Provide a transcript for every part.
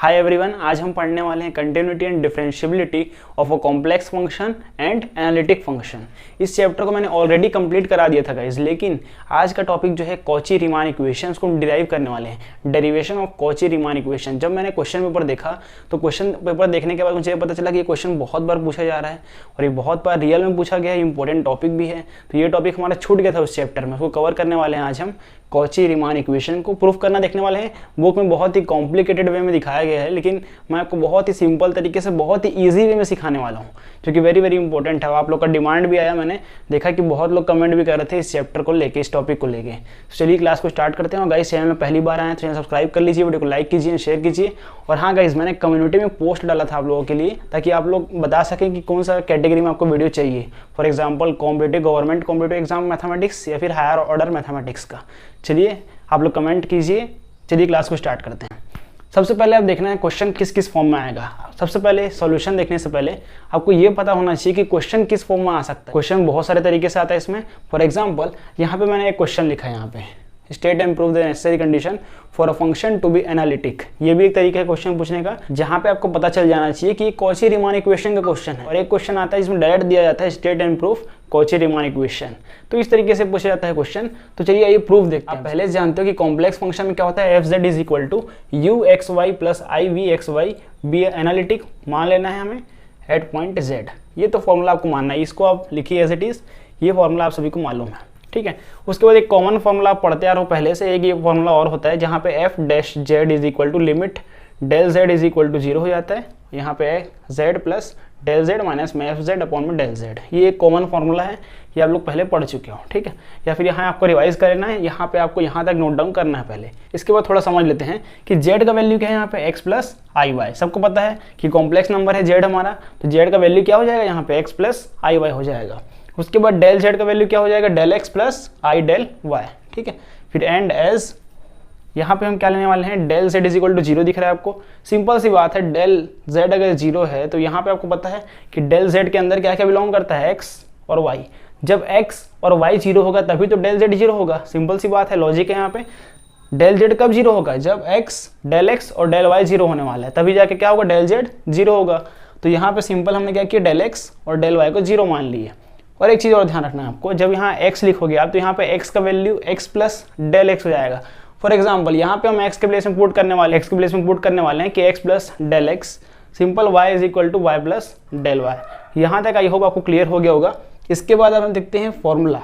Hi everyone, आज हम पढ़ने वाले हैं continuity and differentiability of a complex function and analytic function. इस चैप्टर को मैंने ऑलरेडी कंप्लीट करा दिया था गाइस, लेकिन आज का टॉपिक जो है कॉची रीमान इक्वेशंस को हम डिराइव करने वाले हैं। Derivation of Cauchy Riemann equation. जब मैंने क्वेश्चन पेपर देखा तो क्वेश्चन पेपर देखने के बाद मुझे पता चला कि ये क्वेश्चन बहुत बार पूछा जा रहा है और ये बहुत बार रियल में पूछा गया है, इंपॉर्टेंट टॉपिक भी है। तो ये टॉपिक हमारा छूट गया था उस चैप्टर में, उसको कवर करने वाले हैं आज हम। कॉची रीमान इक्वेशन को प्रूफ करना देखने वाले हैं। बुक में बहुत ही कॉम्प्लिकेटेड वे में दिखाया गया है, लेकिन मैं आपको बहुत ही सिंपल तरीके से बहुत ही इजी वे में सिखाने वाला हूँ, जो कि वेरी वेरी इंपॉर्टेंट है। आप लोग का डिमांड भी आया, मैंने देखा कि बहुत लोग कमेंट भी कर रहे थे इस चैप्टर को लेके, इस टॉपिक को लेके। तो चलिए क्लास को स्टार्ट करते हैं। और गाइस, चैनल में पहली बार आए हैं तो चैनल सब्सक्राइब कर लीजिए, वीडियो को लाइक कीजिए, शेयर कीजिए। और हाँ गाइस, मैंने कम्युनिटी में पोस्ट डाला था आप लोगों के लिए, ताकि आप लोग बता सकें कि कौन सा कैटेगरी में आपको वीडियो चाहिए। For example competitive, government competitive exam mathematics या फिर हायर ऑर्डर मैथमेटिक्स का। चलिए आप लोग कमेंट कीजिए। चलिए क्लास को स्टार्ट करते हैं। सबसे पहले आप देखना है क्वेश्चन किस किस फॉर्म में आएगा। सबसे पहले सॉल्यूशन देखने से पहले आपको ये पता होना चाहिए कि क्वेश्चन किस फॉर्म में आ सकता है। क्वेश्चन बहुत सारे तरीके से आता है इसमें। फॉर एग्जांपल यहाँ पे मैंने एक क्वेश्चन लिखा है, यहाँ पे state and prove the necessary condition for a function to be analytic. ये भी एक तरीका है क्वेश्चन पूछने का, जहाँ पे आपको पता चल जाना चाहिए कि कॉची रीमान इक्वेशन का क्वेश्चन है। और एक क्वेश्चन आता है जिसमें डायरेक्ट दिया जाता है state and proof Cauchy Riemann equation. तो इस तरीके से पूछा जाता है क्वेश्चन। तो चलिए ये प्रूफ देखते हैं। आप पहले से जानते हो कि कॉम्प्लेक्स फंक्शन में क्या होता है, f z is equal to u x y plus i v x y be analytic मान लेना है हमें एट पॉइंट जेड। ये तो फॉर्मूला आपको मानना है, इसको आप लिखिए एज इट इज। ये फॉर्मूला आप सभी को मालूम है, ठीक है। उसके बाद एक कॉमन फॉर्मूला आप पढ़ते आ रहे हो पहले से, एक ये फॉर्मूला और होता है जहाँ पे f dash z is equal to limit del z is equal to 0 हो जाता है। यहाँ पे z plus del z minus में एफ जेड अपॉन में डेल जेड। ये एक कॉमन फॉर्मूला है, ये आप लोग पहले पढ़ चुके हो, ठीक है। या फिर यहाँ आपको रिवाइज कर लेना है, यहाँ पे आपको यहाँ तक नोट डाउन करना है पहले। इसके बाद थोड़ा समझ लेते हैं कि जेड का वैल्यू क्या है यहाँ पे, एक्स प्लस आई वाई। सबको पता है कि कॉम्प्लेक्स नंबर है जेड हमारा, तो जेड का वैल्यू क्या हो जाएगा यहाँ पे, एक्स प्लस आई वाई हो जाएगा। उसके बाद डेल जेड का वैल्यू क्या हो जाएगा, डेल एक्स प्लस आई डेल वाई, ठीक है। फिर एंड एज यहाँ पे हम क्या लेने वाले हैं, del z is equal to 0 दिख रहा है आपको। सिंपल सी बात है, डेल जेड अगर 0 है तो यहाँ पे आपको पता है कि डेल जेड के अंदर क्या क्या बिलोंग करता है, एक्स और वाई। जब एक्स और वाई 0 होगा तभी तो डेल जेड 0 होगा। सिंपल सी बात है, लॉजिक है यहाँ पे। डेल जेड कब 0 होगा, जब एक्स डेल एक्स और डेल वाई 0 होने वाला है, तभी जाके क्या होगा, डेल जेड 0 होगा। तो यहाँ पे सिंपल हमने क्या किया, डेल एक्स और डेल वाई को 0 मान लिए। और एक चीज़ और ध्यान रखना है आपको, जब यहाँ x लिखोगे आप तो यहाँ पे x का value x plus del x हो जाएगा। फॉर एग्जांपल यहाँ पे हम x के प्लेस में पुट करने वाले हैं कि x plus del x, simple y is equal to y plus del y. यहाँ तक आई होप आपको क्लियर हो गया होगा। इसके बाद अब हम देखते हैं फॉर्मूला।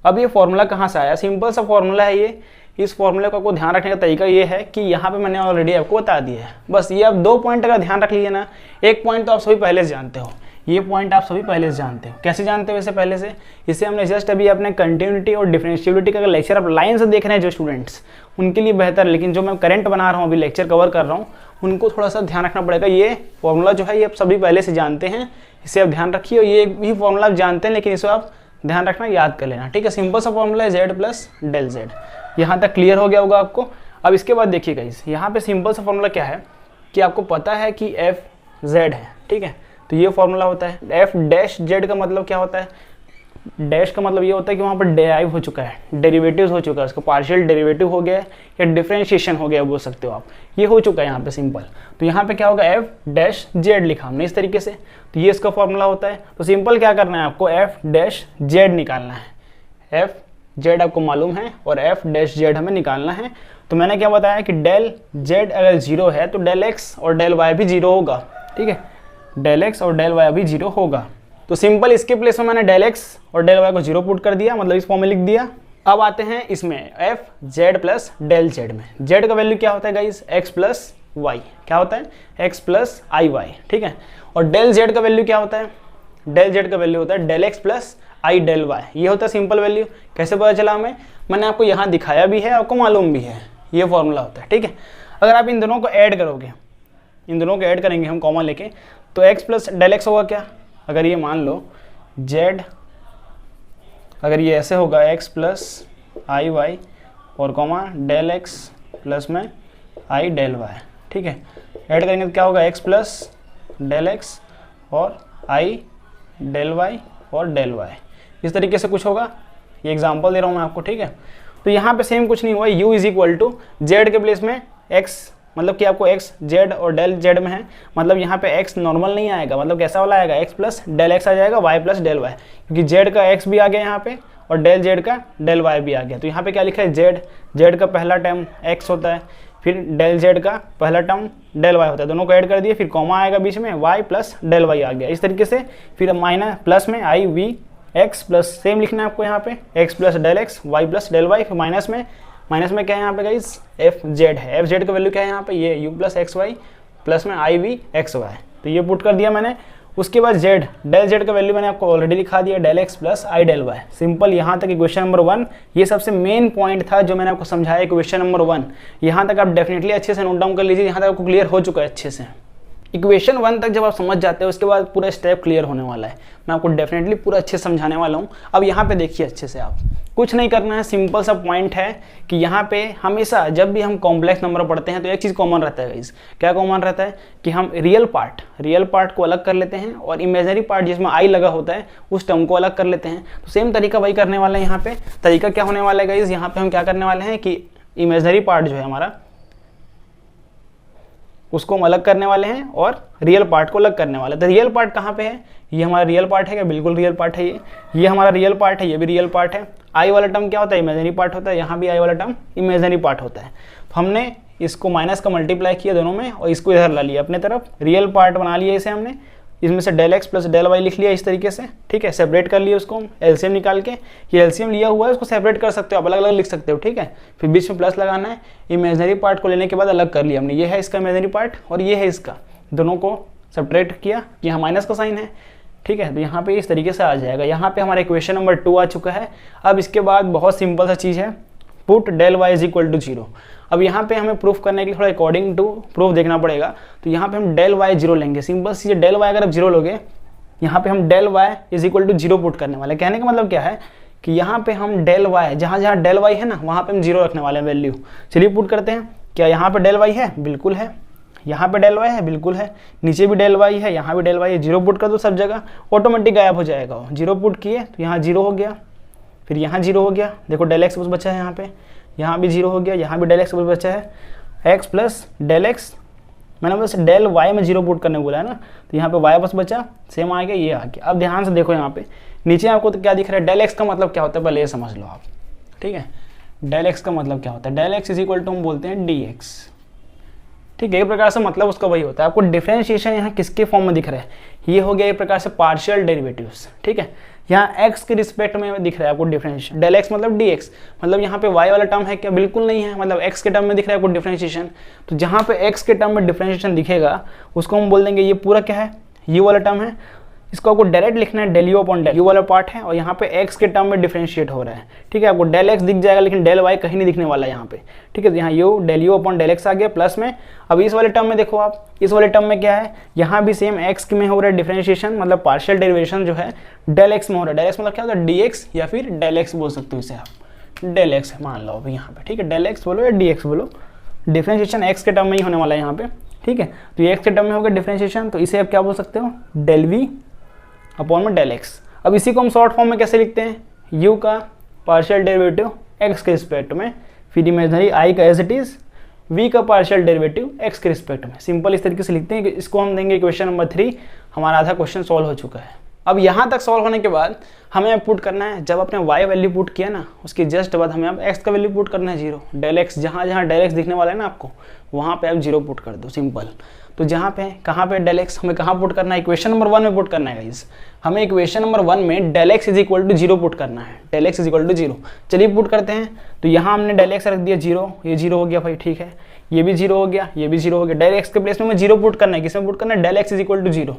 अब ये फॉर्मूला कहाँ से आया, सिंपल सा फॉर्मूला है ये। इस फॉर्मूले को आपको ध्यान रखने का तरीका ये है कि यहाँ पे मैंने ऑलरेडी आपको बता दिया है। बस ये आप 2 पॉइंट का ध्यान रख लीजिए ना। एक पॉइंट तो आप सभी पहले से जानते हो, ये पॉइंट आप सभी पहले से जानते हो। कैसे जानते हो इसे पहले से, इसे हमने जस्ट अभी अपने कंटिन्यूटी और डिफरेंशिएबिलिटी का लेक्चर आप लाइन से देख रहे हैं जो स्टूडेंट्स, उनके लिए बेहतर। लेकिन जो मैं करंट बना रहा हूँ, अभी लेक्चर कवर कर रहा हूँ, उनको थोड़ा सा ध्यान रखना पड़ेगा। ये फॉर्मूला जो है ये आप सभी पहले से जानते हैं, इसे आप ध्यान रखिए। और ये भी फॉर्मूला आप जानते हैं, लेकिन इसे आप ध्यान रखना, याद कर लेना, ठीक है। सिंपल सा फॉर्मूला है जेड प्लस डेल जेड। यहाँ तक क्लियर हो गया होगा आपको। अब इसके बाद देखिएगा इस यहाँ पे सिंपल सा फॉर्मूला क्या है कि आपको पता है कि एफ जेड है, ठीक है। तो ये फॉर्मूला होता है। एफ डैश जेड का मतलब क्या होता है, डैश का मतलब ये होता है कि वहाँ पर डेराइव हो चुका है, डेरिवेटिव हो चुका है, उसका पार्शियल डेरिवेटिव हो गया है या डिफरेंशिएशन हो गया बोल सकते हो आप, ये हो चुका है यहाँ पे सिंपल। तो यहाँ पे क्या होगा, एफ डैश जेड लिखा हमने इस तरीके से, तो ये इसका फॉर्मूला होता है। तो सिंपल क्या करना है आपको, एफ डैश जेड निकालना है। एफ जेड आपको मालूम है और एफ डैश जेड हमें निकालना है। तो मैंने क्या बताया कि डेल जेड अगर 0 है तो डेल एक्स और डेल वाई भी 0 होगा, ठीक है। डेल एक्स और डेल वाई भी 0 होगा। तो सिंपल इसके प्लेस में मैंने डेल एक्स और डेल वाई को 0 पुट कर दिया, मतलब इस फॉर्म में लिख दिया। अब आते हैं इसमें f z plus del z में। जेड का वैल्यू क्या होता है गाइस, एक्स प्लस वाई। क्या होता है, एक्स प्लस आई वाई, ठीक है। और डेल जेड का वैल्यू क्या होता है, डेल जेड का वैल्यू होता है डेल एक्स प्लस आई डेल वाई। ये होता है सिंपल वैल्यू। कैसे पता चला हमें, मैंने आपको यहाँ दिखाया भी है, आपको मालूम भी है, ये फॉर्मूला होता है, ठीक है। अगर आप इन दोनों को ऐड करोगे, इन दोनों को ऐड करेंगे हम कॉमन लेके, तो x प्लस डेल एक्स होगा क्या, अगर ये मान लो z, अगर ये ऐसे होगा x प्लस आई वाई और कॉमा डेल एक्स प्लस में आई डेल वाई, ठीक है। ऐड करेंगे तो क्या होगा, x प्लस डेल एक्स और आई डेल वाई और डेल वाई, इस तरीके से कुछ होगा। ये एग्जांपल दे रहा हूँ मैं आपको, ठीक है। तो यहाँ पे सेम कुछ नहीं हुआ, u is equal to z के प्लेस में x मतलब कि आपको एक्स जेड और डेल जेड में है, मतलब यहाँ पे एक्स नॉर्मल नहीं आएगा, मतलब कैसा वाला आएगा, एक्स प्लस डेल एक्स आ जाएगा, वाई प्लस डेल वाई, क्योंकि जेड का एक्स भी आ गया यहाँ पे और डेल जेड का डेल वाई भी आ गया। तो यहाँ पे क्या लिखा है, जेड, जेड का पहला टर्म एक्स होता है, फिर डेल जेड का पहला टर्म डेल वाई होता है, दोनों को ऐड कर दिए, फिर कॉमा आएगा बीच में, वाई प्लस डेल वाई आ गया। इस तरीके से फिर माइनस प्लस में i v x plus same लिखना है आपको यहाँ पे, x plus del x, y plus del y, फिर माइनस में क्या है यहाँ पे गाइस, एफ जेड है, एफ जेड का वैल्यू क्या है यहाँ पे, ये u plus x y plus में आई वी एक्स वाई, तो ये पुट कर दिया मैंने। उसके बाद जेड, डेल जेड का वैल्यू मैंने आपको ऑलरेडी लिखा दिया, डेल एक्स प्लस आई डेल वाई। सिंपल, यहाँ तक इक्वेशन नंबर 1, ये सबसे मेन पॉइंट था जो मैंने आपको समझाया इक्वेशन नंबर 1। यहाँ तक आप डेफिनेटली अच्छे से नोट डाउन कर लीजिए, यहाँ तक आपको क्लियर हो चुका है अच्छे से। इक्वेशन 1 तक जब आप समझ जाते हो उसके बाद पूरा स्टेप क्लियर होने वाला है, मैं आपको डेफिनेटली पूरा अच्छे से समझाने वाला हूँ। अब यहाँ पे देखिए अच्छे से, आप कुछ नहीं करना है, सिंपल सा पॉइंट है कि यहाँ पे हमेशा जब भी हम कॉम्प्लेक्स नंबर पढ़ते हैं तो एक चीज़ कॉमन रहता है गाइस। क्या कॉमन रहता है कि हम रियल पार्ट को अलग कर लेते हैं और इमेजिनरी पार्ट जिसमें आई लगा होता है उस टर्म को अलग कर लेते हैं। तो सेम तरीका वही करने वाला है यहाँ पे। तरीका क्या होने वाला है गाइस, यहाँ पे हम क्या करने वाले हैं कि इमेजिनरी पार्ट जो है हमारा उसको हम अलग करने वाले हैं और रियल पार्ट को अलग करने वाले हैं। तो रियल पार्ट कहाँ पे है, ये हमारा रियल पार्ट है क्या, बिल्कुल रियल पार्ट है ये हमारा रियल पार्ट है, ये भी रियल पार्ट है। आई वाला टर्म क्या होता है, इमेजिनरी पार्ट होता है, यहाँ भी आई वाला टर्म इमेजिनरी पार्ट होता है। तो हमने इसको माइनस का मल्टीप्लाई किया दोनों में और इसको इधर ला लिया अपने तरफ, रियल पार्ट बना लिया इसे हमने, इसमें से del x plus del y लिख लिया इस तरीके से, ठीक है। सेपरेट कर लिया उसको, एलसीएम निकाल के, ये एलसीएम लिया हुआ है उसको सेपरेट कर सकते हो आप, अलग अलग लिख सकते हो, ठीक है। फिर बीच में प्लस लगाना है, इमेजिनरी पार्ट को लेने के बाद अलग कर लिया हमने, ये है इसका इमेजिनरी पार्ट और ये है इसका, दोनों को सेपरेट किया, यहाँ माइनस का साइन है, ठीक है। तो यहाँ पे इस तरीके से आ जाएगा। यहाँ पे हमारा इक्वेशन नंबर 2 आ चुका है। अब इसके बाद बहुत सिंपल सा चीज़ है, put del y is equal to 0। अब यहाँ पे हमें प्रूफ करने के लिए थोड़ा अकॉर्डिंग टू प्रूफ देखना पड़ेगा। तो यहाँ पे हम डेल वाई 0 लेंगे, सिंपल सी डेल वाई अगर आप 0 लोगे, यहाँ पे हम del y is equal to 0 put करने वाले। कहने का मतलब क्या है कि यहाँ पे हम डेल वाई, जहाँ जहाँ डेल वाई है ना वहाँ पे हम 0 रखने वाले हैं वैल्यू। चलिए पुट करते हैं। क्या यहाँ पे डेल वाई है, बिल्कुल है। यहाँ पे डेल वाई है, बिल्कुल है। नीचे भी डेल वाई है, यहाँ भी डेल वाई है। 0 पुट कर दो सब जगह, ऑटोमेटिक गायब हो जाएगा। 0 पुट किए तो यहाँ 0 हो गया, फिर यहाँ 0 हो गया। देखो डेल एक्स बस बचा है यहाँ पे, यहाँ भी 0 हो गया, यहाँ भी डेल एक्स बस बचा है। एक्स प्लस डेल एक्स, मैंने बस डेल वाई में 0 पुट करने बोला है ना, तो यहाँ पे वाई बस बचा, सेम आ गया, ये आ गया। अब ध्यान से देखो यहाँ पे नीचे आपको तो क्या दिख रहा है, डेल एक्स का मतलब क्या होता है पहले ये समझ लो आप, ठीक है। डेल एक्स का मतलब क्या होता है, del x is equal to हम बोलते हैं डी एक्स, ठीक है। एक प्रकार से मतलब उसका वही होता है। आपको डिफरेंशिएशन यहाँ किसके फॉर्म में दिख रहा है, ये हो गया एक प्रकार से पार्शियल डेरिवेटिव्स, ठीक है। यहाँ x के रिस्पेक्ट में दिख रहा है आपको डिफरेंशिएशन, डेल एक्स मतलब dx, मतलब यहाँ पे y वाला टर्म है क्या, बिल्कुल नहीं है, मतलब x के टर्म में दिख रहा है आपको डिफरेंशिएशन। तो जहाँ पे x के टर्म में डिफरेंशिएशन दिखेगा उसको हम बोल देंगे ये पूरा क्या है, u वाला टर्म है। इसको आपको डायरेक्ट लिखना है del u upon del u वाला पार्ट है, और यहाँ पे x के टर्म में डिफरेंशिएट हो रहा है, ठीक है। आपको डेल x दिख जाएगा लेकिन डेल y कहीं नहीं दिखने वाला है यहाँ पे, ठीक है। तो यहाँ u del u upon del x आ गया प्लस में। अब इस वाले टर्म में देखो आप, इस वाले टर्म में क्या है, यहाँ भी सेम x में हो रहा है डिफरेंशिएशन, मतलब पार्शियल डेरिवेशन जो है डेल x में हो रहा है। डेल x मतलब क्या होता है, dx या फिर डेल x बोल सकते हो इसे आप, डेल x मान लो अभी यहाँ पे, ठीक है। डेल x बोलो या dx बोलो, डिफरेंशिएशन x के टर्म में ही होने वाला है यहाँ पे, ठीक है। तो ये x के टर्म में होगा डिफरेंशिएशन, तो इसे आप क्या बोल सकते हो, डेल v अपॉन में डेल एक्स। अब इसी को हम शॉर्ट फॉर्म में कैसे लिखते हैं, u का पार्शियल डेरिवेटिव x के रिस्पेक्ट में, फिर इमेजिनरी i का एज इट इज, v का पार्शियल डेरिवेटिव x के रिस्पेक्ट में। सिंपल इस तरीके से लिखते हैं कि इसको हम देंगे इक्वेशन नंबर 3। हमारा आधा क्वेश्चन सॉल्व हो चुका है। अब यहाँ तक सॉल्व होने के बाद हमें पुट करना है, जब अपने y वैल्यू पुट किया ना उसके जस्ट बाद हमें अब x का वैल्यू पुट करना है 0। डेल एक्स जहाँ जहाँ डेल एक्स दिखने वाला है ना आपको, वहाँ पे आप 0 पुट कर दो, सिंपल। तो जहाँ पे कहाँ पे डेल एक्स हमें कहाँ पुट करना है, इक्वेशन नंबर 1 में पुट करना है गाइस। हमें इक्वेशन नंबर 1 में del x is equal to 0 put करना है, del x is equal to 0। चलिए पुट करते हैं। तो यहाँ हमने डेल एक्स रख दिया 0, ये 0 हो गया भाई, ठीक है। ये भी 0 हो गया, ये भी 0 हो गया। डेल एक्स के प्लेस में हमें 0 पुट करना है, किसमें पुट करना है, del x is equal to 0।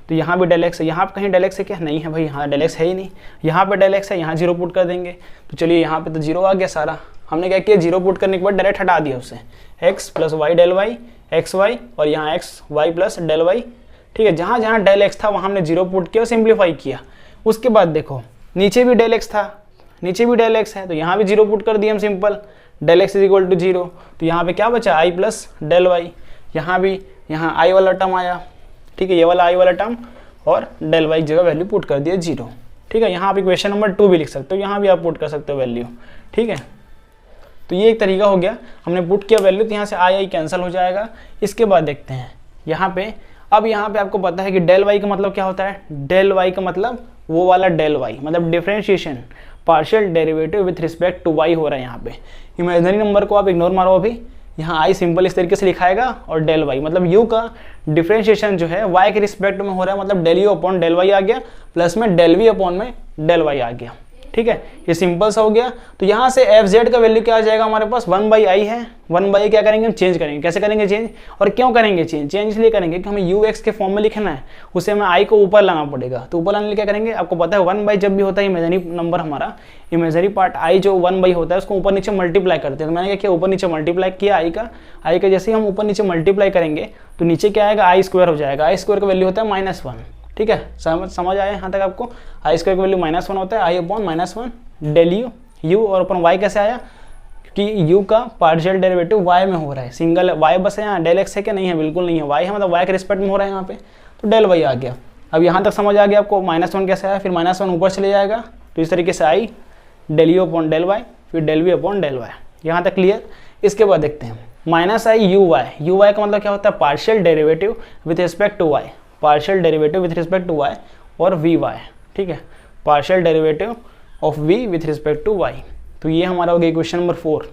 तो यहाँ भी डेल एक्स है, यहाँ पे कहीं डेल एक्स है क्या, नहीं है भाई, यहाँ डेल एक्स है ही नहीं। यहाँ पे डेल एक्स है, यहाँ 0 पुट कर देंगे। तो चलिए यहाँ पे तो 0 आ गया सारा। हमने क्या किया, 0 पुट करने के बाद डायरेक्ट हटा दिया उससे, x plus y del y x y, और यहाँ x y plus del y, ठीक है। जहाँ जहाँ डेल एक्स था वहाँ हमने 0 पुट किया और सिंप्लीफाई किया। उसके बाद देखो नीचे भी डेल एक्स था, नीचे भी डेल एक्स है, तो यहाँ भी 0 पुट कर दिए हम, simple. Del x is equal to 0, तो यहाँ पे क्या बचा, i प्लस डेल वाई। यहाँ भी यहाँ i वाला टर्म आया, ठीक है, ये वाला i वाला टर्म, और डेल वाई की जगह वैल्यू पुट कर दिया 0, ठीक है। यहाँ आप इक्वेशन नंबर 2 भी लिख सकते हो, यहाँ भी आप पुट कर सकते हो वैल्यू, ठीक है। तो ये एक तरीका हो गया, हमने पुट किया वैल्यू तो यहाँ से आई कैंसिल हो जाएगा। इसके बाद देखते हैं यहाँ पे, अब यहाँ पे आपको पता है कि डेल वाई का मतलब क्या होता है, डेल वाई का मतलब वो वाला डेल वाई, मतलब differentiation partial derivative with respect to y हो रहा है। यहाँ पे इमेजिनरी नंबर को आप इग्नोर मारो, अभी यहाँ आई सिंपल इस तरीके से लिखाएगा और डेल वाई मतलब यू का डिफरेंशिएशन जो है वाई के रिस्पेक्ट में हो रहा है, मतलब del u upon del y आ गया, प्लस में डेल वी अपॉन में डेल वाई आ गया। ठीक है, ये सिंपल सा हो गया। तो यहाँ से एफ जेड का वैल्यू क्या आ जाएगा हमारे पास, 1/i है। 1/i क्या करेंगे हम, चेंज करेंगे। कैसे करेंगे चेंज, और क्यों करेंगे चेंज, चेंज इसलिए करेंगे कि हमें यू एक्स के फॉर्म में लिखना है, उसे हमें आई को ऊपर लाना पड़ेगा। तो ऊपर लाने के लिए क्या करेंगे, आपको पता है 1/, जब भी होता है इमेजिनरी नंबर हमारा, इमेजिनरी पार्ट आई जो 1/, होता है उसको ऊपर नीचे मल्टीप्लाई करते हैं। तो मैंने क्या किया, ऊपर नीचे मल्टीप्लाई किया आई का जैसे ही हम ऊपर नीचे मल्टीप्लाई करेंगे तो नीचे क्या आएगा, आई स्क्वायर हो जाएगा। आई स्क्वायर का वैल्यू होता है -1। ठीक है, समझ आया यहाँ तक आपको, आई स्क्वायर का वैल्यू -1 होता है, आई अपॉन -1 डेल यू और अपन वाई कैसे आया, क्योंकि यू का पार्शियल डेरिवेटिव वाई में हो रहा है, सिंगल वाई बस है, यहाँ डेल एक्स है क्या, नहीं है, बिल्कुल नहीं है, वाई है, मतलब वाई के रिस्पेक्ट में हो रहा है यहाँ पे, तो डेल वाई आ गया। अब यहाँ तक समझ आ गया आपको, -1 कैसे आया, फिर -1 ऊपर चले जाएगा, तो इस तरीके से आई del u upon del y, फिर del v upon del y, यहाँ तक क्लियर। इसके बाद देखते हैं -i यू वाई का मतलब क्या होता है, partial derivative with respect to y, partial derivative with respect to y और वी वाई। ठीक है, partial derivative of v with respect to y। तो ये हमारा हो गया इक्वेशन नंबर 4।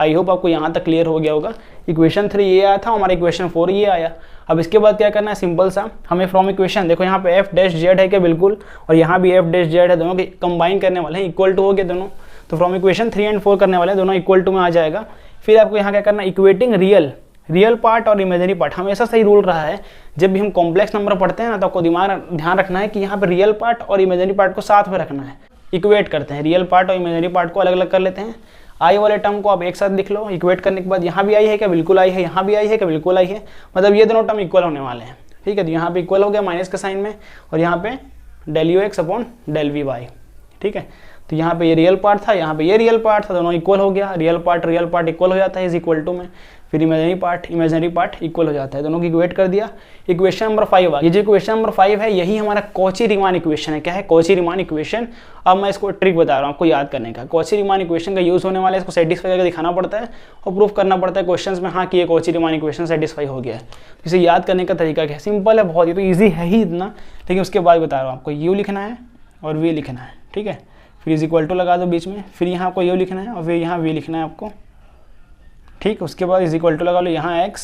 आई होप आपको यहाँ तक क्लियर हो गया होगा। इक्वेशन 3 ये आया था, हमारा इक्वेशन 4 ये आया। अब इसके बाद क्या करना है, सिंपल सा, हमें फ्रॉम इक्वेशन, देखो यहाँ पे f डैश जेड है क्या, बिल्कुल, और यहाँ भी f डैश जेड है, दोनों के कंबाइन करने वाले हैं, इक्वल टू हो गए दोनों। तो फ्रॉम इक्वेशन 3 और 4 करने वाले हैं, दोनों इक्वल टू में आ जाएगा। फिर आपको यहाँ क्या करना है, इक्वेटिंग रियल पार्ट और इमेजिनरी पार्ट। हमेशा सही रूल रहा है, जब भी हम कॉम्प्लेक्स नंबर पढ़ते हैं ना, तो आपको ध्यान रखना है कि यहाँ पे रियल पार्ट और इमेजिनरी पार्ट को साथ में रखना है। इक्वेट करते हैं, रियल पार्ट और इमेजिनरी पार्ट को अलग अलग कर लेते हैं। आई वाले टर्म को आप एक साथ लिख लो, इक्वेट करने के बाद यहाँ भी आई है क्या, बिल्कुल आई है, यहाँ भी आई है क्या, बिल्कुल आई है, मतलब ये दोनों टर्म इक्वल होने वाले हैं। ठीक है, तो यहाँ पे इक्वल हो गया माइनस के साइन में, और यहाँ पे del u x upon del v y. ठीक है, तो यहाँ पे ये रियल पार्ट था, यहाँ पे ये रियल पार्ट था, दोनों इक्वल हो गया, रियल पार्ट इक्वल हो जाता है इज इक्वल टू में, फिर इमेजिनरी पार्ट इक्वल हो जाता है, दोनों की इक्वेट कर दिया। इक्वेशन नंबर 5 आ, ये जो इक्वेशन नंबर 5 है यही हमारा कॉची रीमान इक्वेशन है। क्या है, कॉची रीमान इक्वेशन। अब मैं इसको ट्रिक बता रहा हूँ आपको याद करने का। कॉची रीमान इक्वेशन का यूज होने वाला है, इसको सेटिस्फाई करके दिखाना पड़ता है और प्रूफ करना पड़ता है क्वेश्चन में, हाँ कि ये कॉची रीमान इक्वेशन सेटिस्फाई हो गया है। इसे याद करने का तरीका क्या है, सिंपल है बहुत, ये तो ईजी है ही इतना, लेकिन उसके बाद बता रहा हूँ आपको, यू लिखना है और वी लिखना है। ठीक है, फिर इज इक्वल टू लगा दो बीच में, फिर यहाँ आपको यू लिखना है और फिर यहाँ वी लिखना है आपको। ठीक, उसके बाद इज इक्वल टू लगा लो, यहाँ x,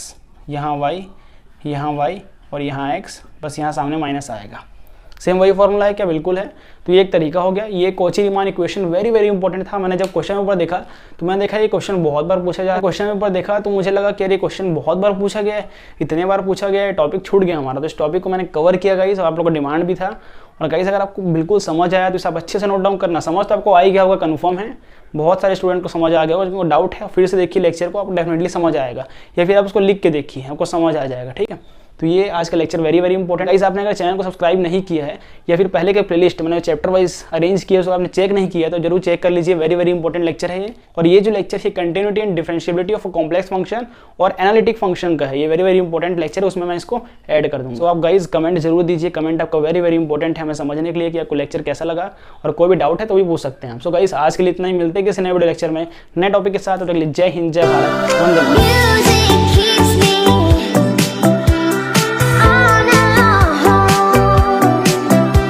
यहाँ y और यहाँ x, बस यहाँ सामने माइनस आएगा। सेम वही फॉर्मूला है क्या, बिल्कुल है। तो ये एक तरीका हो गया। ये Cauchy Riemann equation very important था। मैंने जब क्वेश्चन पेपर देखा तो मैंने देखा ये क्वेश्चन बहुत बार पूछा जा रहा है। क्वेश्चन पेपर देखा तो मुझे लगा कि ये क्वेश्चन बहुत बार पूछा गया है, इतने बार पूछा गया है, टॉपिक छूट गया हमारा। तो इस टॉपिक को मैंने कवर किया गाइस, आप लोगों का डिमांड भी था। और गाइस अगर आपको बिल्कुल समझ आया तो इसे आप अच्छे से नोट डाउन करना। समझ तो आपको आ ही गया होगा, कन्फर्म है। बहुत सारे स्टूडेंट को समझ आ गया होगा, जिनको डाउट है फिर से देखिए लेक्चर को, आपको डेफिनेटली समझ आएगा, या फिर आप उसको लिख के देखिए, आपको समझ आ जाएगा। ठीक है, तो ये आज का लेक्चर वेरी इंपॉर्टेंट। गाइस आपने अगर चैनल को सब्सक्राइब नहीं किया है या फिर पहले के प्लेलिस्ट मैंने चैप्टर वाइज अरेंज किया है, आपने चेक नहीं किया तो जरूर चेक कर लीजिए। वेरी इंपॉर्टेंट लेक्चर है ये। और ये जो लेक्चर है continuity and differentiability of complex function और एनालिटिक फंक्शन का है। ये वेरी इंपॉर्टेंट लेक्चर है, उसमें मैं इसको ऐड कर दूँगा। तो आप गाइज कमेंट जरूर दीजिए, कमेंट आपका वेरी इंपॉर्टेंट है हमें समझने के लिए कि आपको लेक्चर कैसा लगा, और कोई भी डाउट है तो भी पूछ सकते हैं। सो गाइज आज के लिए इतना ही, मिलते हैं किसी नए वीडियो लेक्चर में नए टॉपिक के साथ। जय हिंद, जय भारत, वंदे मातरम।